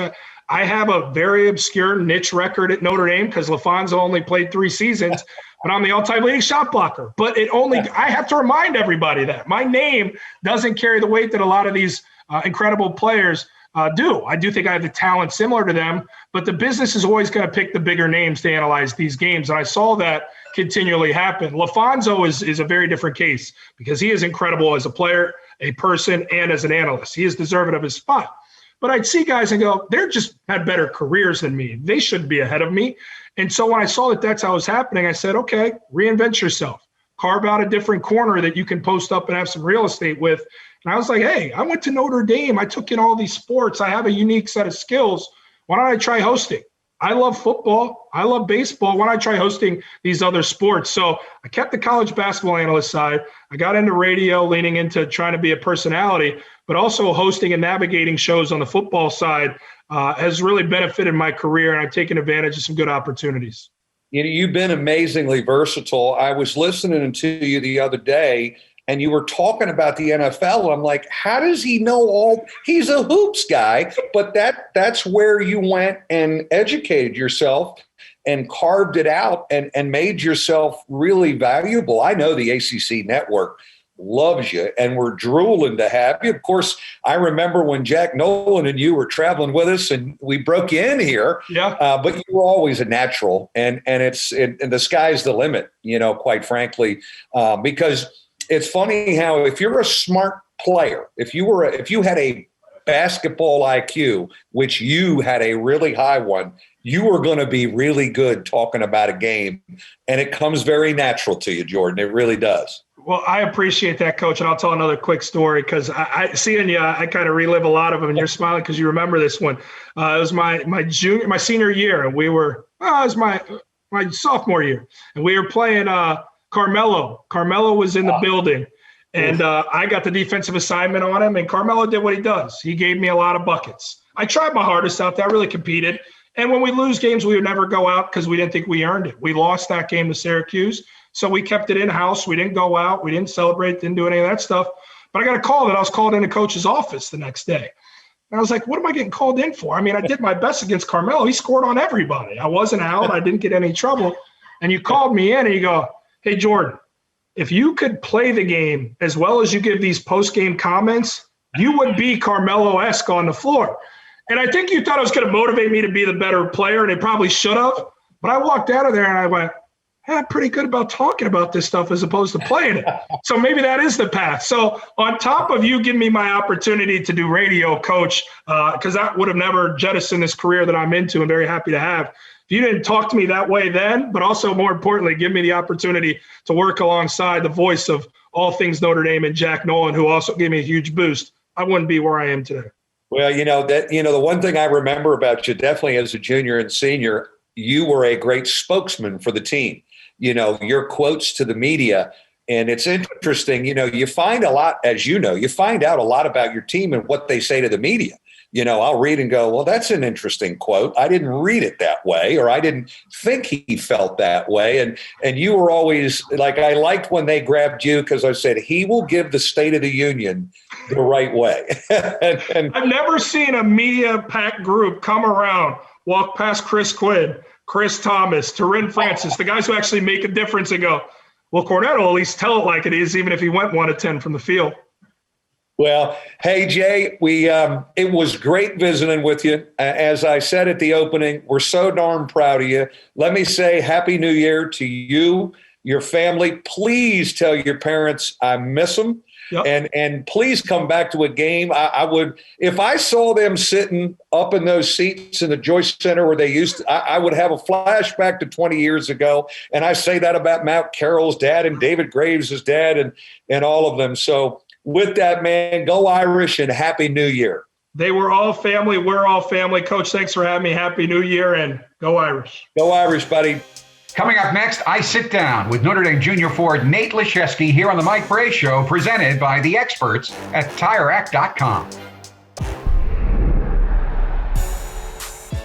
I have a very obscure niche record at Notre Dame because LaFonso only played 3 seasons, but I'm the all-time leading shot blocker. But I have to remind everybody that my name doesn't carry the weight that a lot of these incredible players do. I do think I have the talent similar to them, but the business is always going to pick the bigger names to analyze these games. And I saw that continually happen. LaFonso is a very different case because he is incredible as a player, a person, and as an analyst. He is deserving of his spot. But I'd see guys and go, they're just had better careers than me. They should be ahead of me. And so when I saw that that's how it was happening, I said, okay, reinvent yourself. Carve out a different corner that you can post up and have some real estate with. And I was like, hey, I went to Notre Dame. I took in all these sports. I have a unique set of skills. Why don't I try hosting? I love football. I love baseball. Why don't I try hosting these other sports? So I kept the college basketball analyst side. I got into radio, leaning into trying to be a personality, but also hosting and navigating shows on the football side has really benefited my career, and I've taken advantage of some good opportunities. You've been amazingly versatile. I was listening to you the other day. and you were talking about the NFL. I'm like, how does he know all? He's a hoops guy, but that's where you went and educated yourself and carved it out and made yourself really valuable. I know the ACC network loves you, and we're drooling to have you. Of course, I remember when Jack Nolan and you were traveling with us, and we broke you in here. Yeah. But you were always a natural, and the sky's the limit. Quite frankly, because it's funny how if you're a smart player, if you had a basketball IQ, which you had a really high one, you were going to be really good talking about a game, and it comes very natural to you, Jordan. It really does. Well, I appreciate that, Coach, and I'll tell another quick story because I seeing you, I kind of relive a lot of them, and you're smiling because you remember this one. It was my senior year, and it was my sophomore year, and we were playing Carmelo. Carmelo was in the building, and I got the defensive assignment on him, and Carmelo did what he does. He gave me a lot of buckets. I tried my hardest out there. I really competed, and when we lose games, we would never go out because we didn't think we earned it. We lost that game to Syracuse. So we kept it in-house. We didn't go out. We didn't celebrate, didn't do any of that stuff. But I got a call that I was called into coach's office the next day. And I was like, what am I getting called in for? I mean, I did my best against Carmelo. He scored on everybody. I wasn't out. I didn't get any trouble. And you called me in and you go, hey, Jordan, if you could play the game as well as you give these post-game comments, you would be Carmelo-esque on the floor. And I think you thought it was going to motivate me to be the better player, and it probably should have. But I walked out of there and I went, I'm pretty good about talking about this stuff as opposed to playing it. So maybe that is the path. So on top of you giving me my opportunity to do radio, Coach, because that would have never jettisoned this career that I'm into and very happy to have. If you didn't talk to me that way then, but also more importantly, give me the opportunity to work alongside the voice of all things Notre Dame and Jack Nolan, who also gave me a huge boost, I wouldn't be where I am today. Well, the one thing I remember about you, definitely as a junior and senior, you were a great spokesman for the team. Your quotes to the media. And it's interesting, you find a lot, as you find out a lot about your team and what they say to the media. I'll read and go, well, that's an interesting quote. I didn't read it that way, or I didn't think he felt that way. And you were always like, I liked when they grabbed you because I said, he will give the State of the Union the right way. and I've never seen a media-packed group come around, walk past Chris Quinn, Chris Thomas, Turin Francis, the guys who actually make a difference and go, well, CORNETTE will at least tell it like it is, even if he went 1 of 10 from the field. Well, hey, Jay, it was great visiting with you. As I said at the opening, we're so darn proud of you. Let me say Happy New Year to you, your family. Please tell your parents I miss them. Yep. And please come back to a game. I would, if I saw them sitting up in those seats in the Joyce Center where they used to, I would have a flashback to 20 years ago. And I say that about Matt Carroll's dad and David Graves' dad and all of them. So with that, man, go Irish and Happy New Year. They were all family. We're all family. Coach, thanks for having me. Happy New Year and go Irish. Go Irish, buddy. Coming up next, I sit down with Notre Dame junior forward Nate Laszewski here on the Mike Brey Show, presented by the experts at TireRack.com.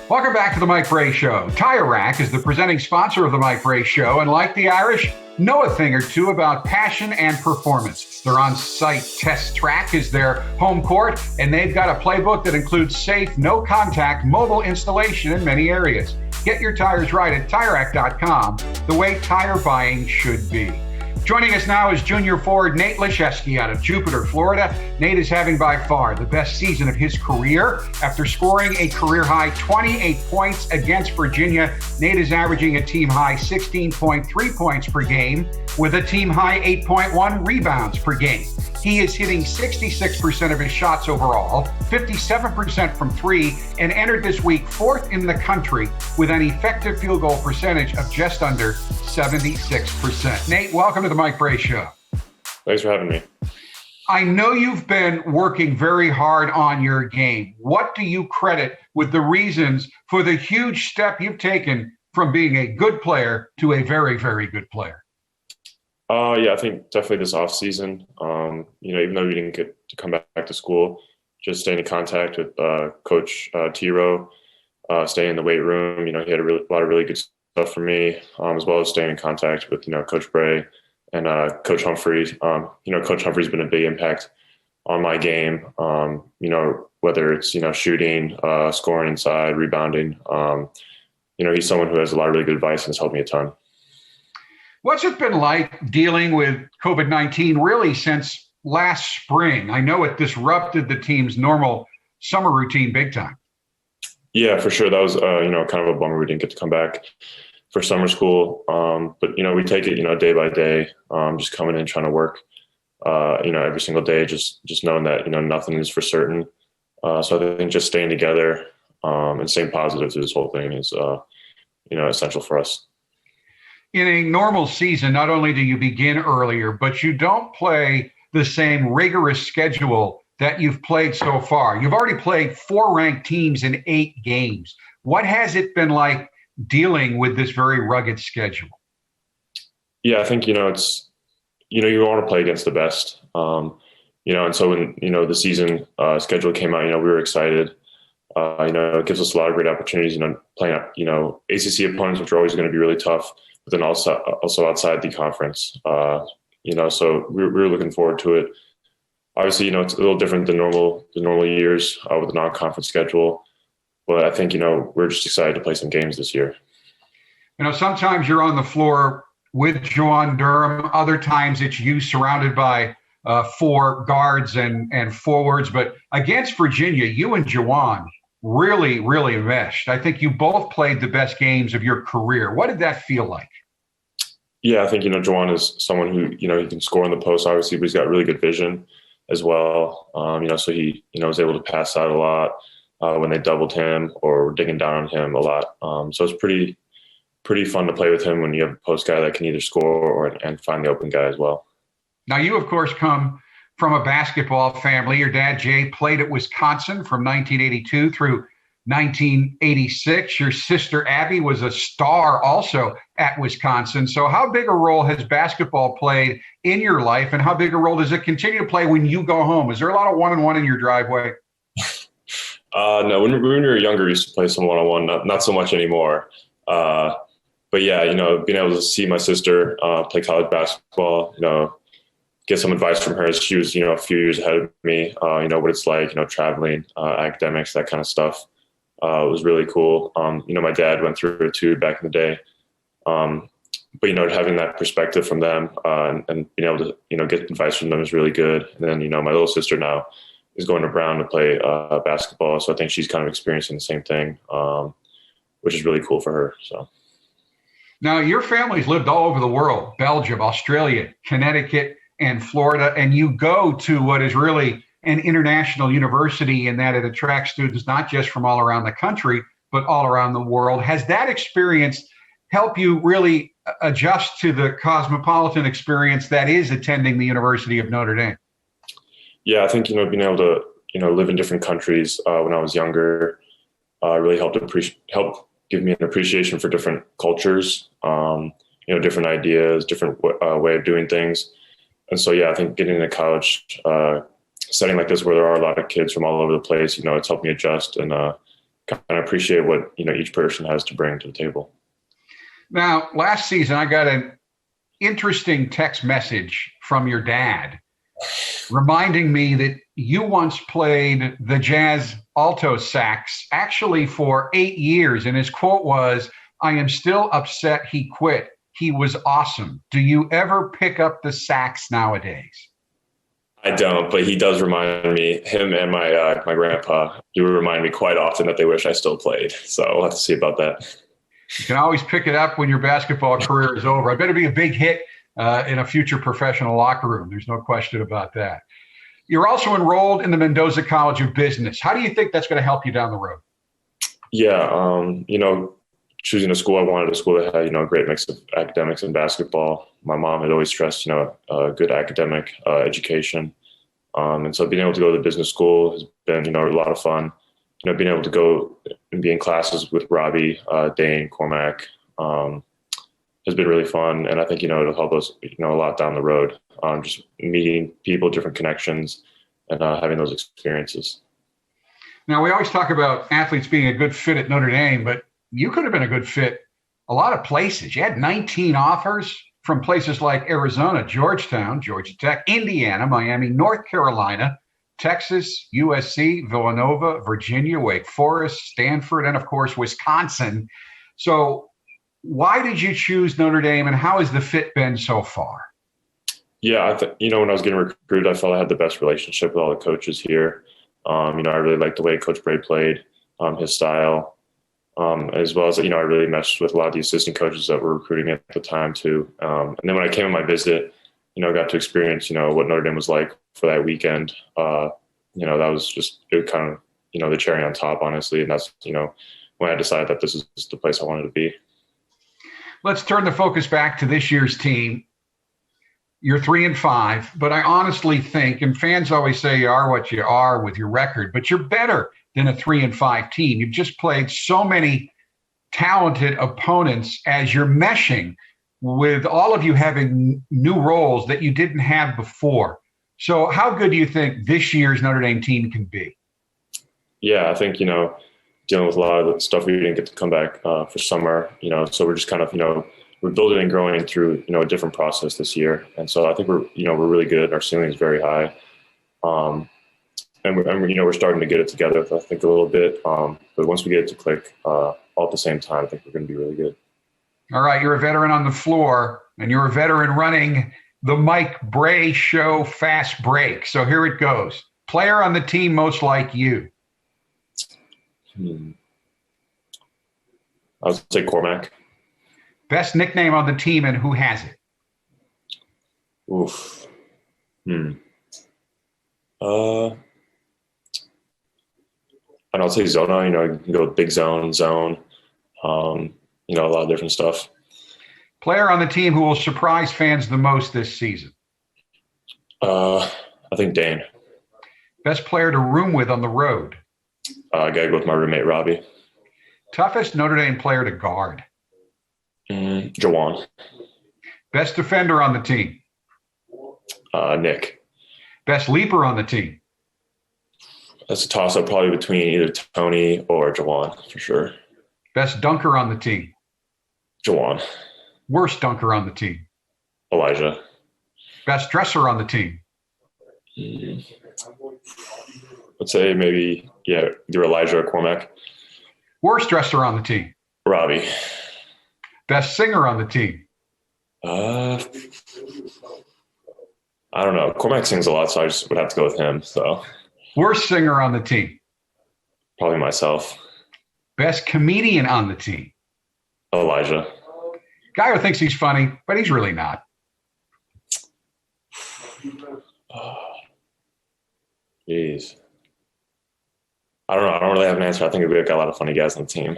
Welcome back to the Mike Brey Show. Tire Rack is the presenting sponsor of the Mike Brey Show, and like the Irish, know a thing or two about passion and performance. Their on-site test track is their home court, and they've got a playbook that includes safe, no-contact mobile installation in many areas. Get your tires right at TireRack.com, the way tire buying should be. Joining us now is junior forward Nate Laszewski out of Jupiter, Florida. Nate is having by far the best season of his career. After scoring a career-high 28 points against Virginia, Nate is averaging a team-high 16.3 points per game with a team-high 8.1 rebounds per game. He is hitting 66% of his shots overall, 57% from three, and entered this week 4th in the country with an effective field goal percentage of just under 76%. Nate, welcome to the Mike Brey Show. Thanks for having me. I know you've been working very hard on your game. What do you credit with the reasons for the huge step you've taken from being a good player to a very, very good player? Yeah, I think definitely this off season. Even though we didn't get to come back to school, just staying in contact with Coach Tiro, staying in the weight room. He had a lot of really good stuff for me, as well as staying in contact with Coach Brey and Coach Humphrey. Coach Humphrey's been a big impact on my game. Whether it's shooting, scoring inside, rebounding. He's someone who has a lot of really good advice and has helped me a ton. What's it been like dealing with COVID-19 really since last spring? I know it disrupted the team's normal summer routine big time. Yeah, for sure. That was, kind of a bummer we didn't get to come back for summer school. But we take it, day by day, just coming in, trying to work, every single day, just knowing that, nothing is for certain. So I think just staying together and staying positive through this whole thing is, essential for us. In a normal season, not only do you begin earlier, but you don't play the same rigorous schedule that you've played so far. You've already played 4 ranked teams in 8 games. What has it been like dealing with this very rugged schedule? Yeah, I think, it's, you want to play against the best. And so when, the season schedule came out, we were excited. It gives us a lot of great opportunities, playing, ACC opponents, which are always going to be really tough, but then also outside the conference, so we're looking forward to it. Obviously, it's a little different than the normal years with the non-conference schedule, but I think, we're just excited to play some games this year. Sometimes you're on the floor with Juwan Durham. Other times it's you surrounded by 4 guards and forwards. But against Virginia, you and Juwan really, really meshed. I think you both played the best games of your career. What did that feel like? Yeah, I think, Juwan is someone who, he can score in the post, obviously, but he's got really good vision as well. So he, was able to pass out a lot when they doubled him or were digging down on him a lot. So it's pretty fun to play with him when you have a post guy that can either score and find the open guy as well. Now, you, of course, come from a basketball family. Your dad, Jay, played at Wisconsin from 1982 through 1986. Your sister, Abby, was a star also at Wisconsin. So how big a role has basketball played in your life, and how big a role does it continue to play when you go home? Is there a lot of one-on-one in your driveway? No, when we were younger, we used to play some one-on-one, not so much anymore. But yeah, being able to see my sister play college basketball, get some advice from her as she was, a few years ahead of me, what it's like, traveling, academics, that kind of stuff. It was really cool. My dad went through it too back in the day. But, having that perspective from them and being able to, get advice from them is really good. And then, my little sister now is going to Brown to play basketball. So I think she's kind of experiencing the same thing, which is really cool for her. So. Now, your family's lived all over the world, Belgium, Australia, Connecticut, and Florida, and you go to what is really an international university in that it attracts students not just from all around the country, but all around the world. Has that experience helped you really adjust to the cosmopolitan experience that is attending the University of Notre Dame? Yeah, I think, being able to, live in different countries when I was younger really helped give me an appreciation for different cultures, different ideas, different way of doing things. And so, yeah, I think getting into college setting like this where there are a lot of kids from all over the place, it's helped me adjust and kind of appreciate what, each person has to bring to the table. Now, last season, I got an interesting text message from your dad reminding me that you once played the jazz alto sax actually for 8 years. And his quote was, "I am still upset he quit. He was awesome." Do you ever pick up the sax nowadays? I don't, but he does remind me, him and my grandpa do remind me quite often that they wish I still played. So we'll have to see about that. You can always pick it up when your basketball career is over. I bet it'd be a big hit in a future professional locker room. There's no question about that. You're also enrolled in the Mendoza College of Business. How do you think that's going to help you down the road? Yeah, choosing a school, I wanted a school that had, a great mix of academics and basketball. My mom had always stressed, good academic education. And so being able to go to the business school has been, a lot of fun. Being able to go and be in classes with Robbie, Dane, Cormac has been really fun. And I think, it'll help us, a lot down the road, just meeting people, different connections, and having those experiences. Now, we always talk about athletes being a good fit at Notre Dame, but you could have been a good fit a lot of places. You had 19 offers from places like Arizona, Georgetown, Georgia Tech, Indiana, Miami, North Carolina, Texas, USC, Villanova, Virginia, Wake Forest, Stanford, and of course, Wisconsin. So why did you choose Notre Dame, and how has the fit been so far? Yeah, when I was getting recruited, I felt I had the best relationship with all the coaches here. I really liked the way Coach Brey played, his style, as well as, I really meshed with a lot of the assistant coaches that were recruiting at the time too. And then when I came on my visit, I got to experience, what Notre Dame was like for that weekend. That was just, it kind of, the cherry on top, honestly. And that's, when I decided that this is the place I wanted to be. Let's turn the focus back to this year's team. You're 3-5, but I honestly think, and fans always say you are what you are with your record, but you're better than a 3-5 team. You've just played so many talented opponents as you're meshing with all of you having new roles that you didn't have before. So how good do you think this year's Notre Dame team can be? Yeah, I think, dealing with a lot of the stuff we didn't get to come back for summer, so we're just kind of, we're building and growing through, a different process this year. And so I think we're really good. Our ceiling is very high. And we're starting to get it together, I think, a little bit. But once we get it to click all at the same time, I think we're going to be really good. All right, you're a veteran on the floor, and you're a veteran running the Mike Brey Show Fast Break. So here it goes. Player on the team most like you? I would say Cormac. Best nickname on the team, and who has it? Oof. And I'll say Zona. You can go with big zone, a lot of different stuff. Player on the team who will surprise fans the most this season? I think Dane. Best player to room with on the road? I gotta go with my roommate, Robbie. Toughest Notre Dame player to guard? Jawan. Best defender on the team? Nick. Best leaper on the team? That's a toss-up probably between either Tony or Jawan, for sure. Best dunker on the team? Jawan. Worst dunker on the team? Elijah. Best dresser on the team? I'd say maybe, either Elijah or Cormac. Worst dresser on the team? Robbie. Best singer on the team? I don't know. Cormac sings a lot, so I just would have to go with him. So. Worst singer on the team? Probably myself. Best comedian on the team? Elijah. Guy who thinks he's funny, but he's really not. Jeez. I don't know. I don't really have an answer. I think we've got a lot of funny guys on the team.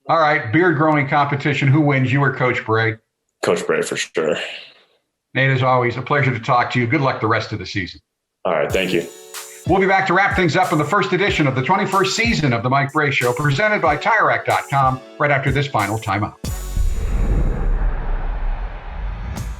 All right. Beard growing competition. Who wins, you or Coach Brey? Coach Brey, for sure. Nate, as always, a pleasure to talk to you. Good luck the rest of the season. All right. Thank you. We'll be back to wrap things up in the first edition of the 21st season of The Mike Brey Show, presented by TireRack.com, right after this final timeout.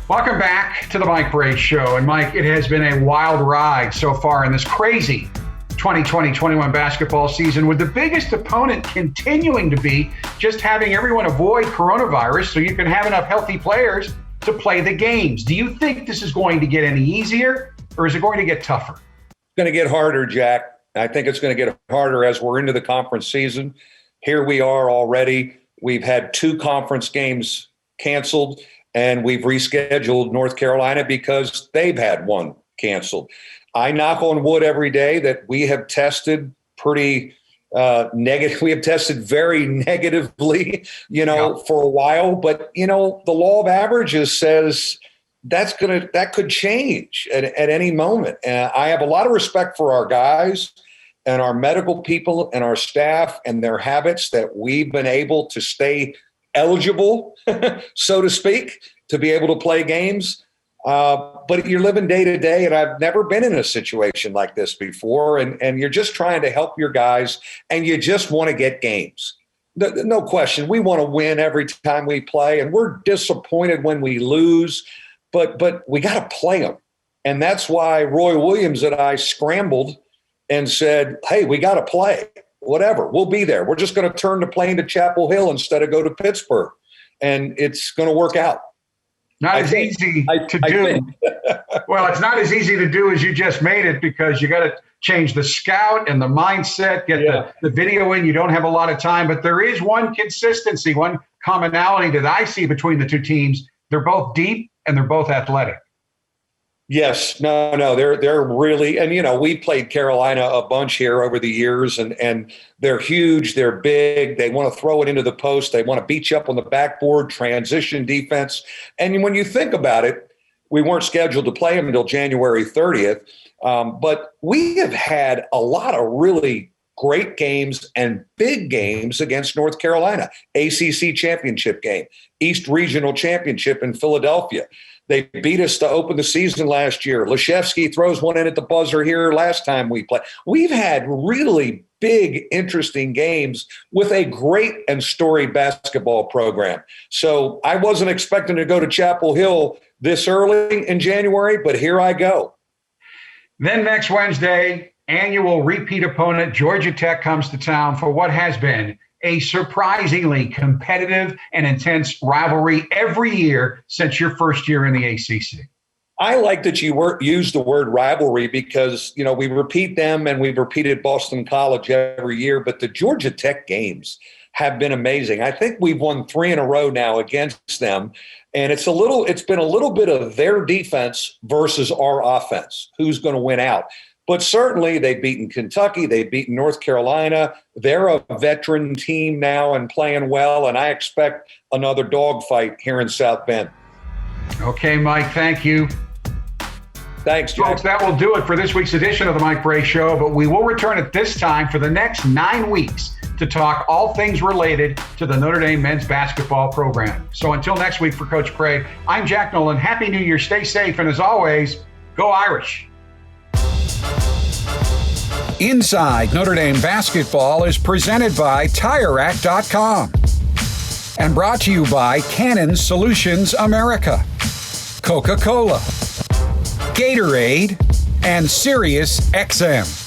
Welcome back to The Mike Brey Show. And Mike, it has been a wild ride so far in this crazy 2020-21 basketball season, with the biggest opponent continuing to be just having everyone avoid coronavirus so you can have enough healthy players to play the games. Do you think this is going to get any easier, or is it going to get tougher? It's going to get harder, Jack. I think it's going to get harder as we're into the conference season. Here we are already. We've had 2 conference games canceled, and we've rescheduled North Carolina because they've had one canceled. I knock on wood every day that we have tested pretty negative. We have tested very negatively, for a while. But, the law of averages says that could change at any moment. And I have a lot of respect for our guys and our medical people and our staff and their habits that we've been able to stay eligible, so to speak, to be able to play games. But you're living day to day, and I've never been in a situation like this before. And you're just trying to help your guys, and you just want to get games. No question. We want to win every time we play, and we're disappointed when we lose, but we got to play them. And that's why Roy Williams and I scrambled and said, hey, we got to play. Whatever. We'll be there. We're just going to turn the plane to Chapel Hill instead of go to Pittsburgh. And it's going to work out. Not as easy to do. Well, it's not as easy to do as you just made it, because you got to change the scout and the mindset, get the video in. You don't have a lot of time, but there is one consistency, one commonality that I see between the two teams. They're both deep and they're both athletic. Yes, no, they're really, and we played Carolina a bunch here over the years, and they're huge, they're big, they want to throw it into the post, they want to beat you up on the backboard, transition defense. And when you think about it, we weren't scheduled to play them until January 30th, but we have had a lot of really great games and big games against North Carolina. ACC championship game, East Regional championship in Philadelphia. They beat us to open the season last year. Leshevsky throws one in at the buzzer here last time we played. We've had really big, interesting games with a great and storied basketball program. So I wasn't expecting to go to Chapel Hill this early in January, but here I go. Then next Wednesday, annual repeat opponent Georgia Tech comes to town for what has been a surprisingly competitive and intense rivalry every year since your first year in the ACC. I like that you used the word rivalry, because, we repeat them and we've repeated Boston College every year, but the Georgia Tech games have been amazing. I think we've won 3 in a row now against them. And it's been a little bit of their defense versus our offense. Who's going to win out? But certainly they've beaten Kentucky, they've beaten North Carolina. They're a veteran team now and playing well, and I expect another dogfight here in South Bend. Okay, Mike, thank you. Thanks, Jack. Folks, that will do it for this week's edition of the Mike Brey Show, but we will return at this time for the next 9 weeks to talk all things related to the Notre Dame men's basketball program. So until next week for Coach Brey, I'm Jack Nolan. Happy New Year, stay safe, and as always, go Irish. Inside Notre Dame Basketball is presented by TireRack.com and brought to you by Canon Solutions America, Coca-Cola, Gatorade, and Sirius XM.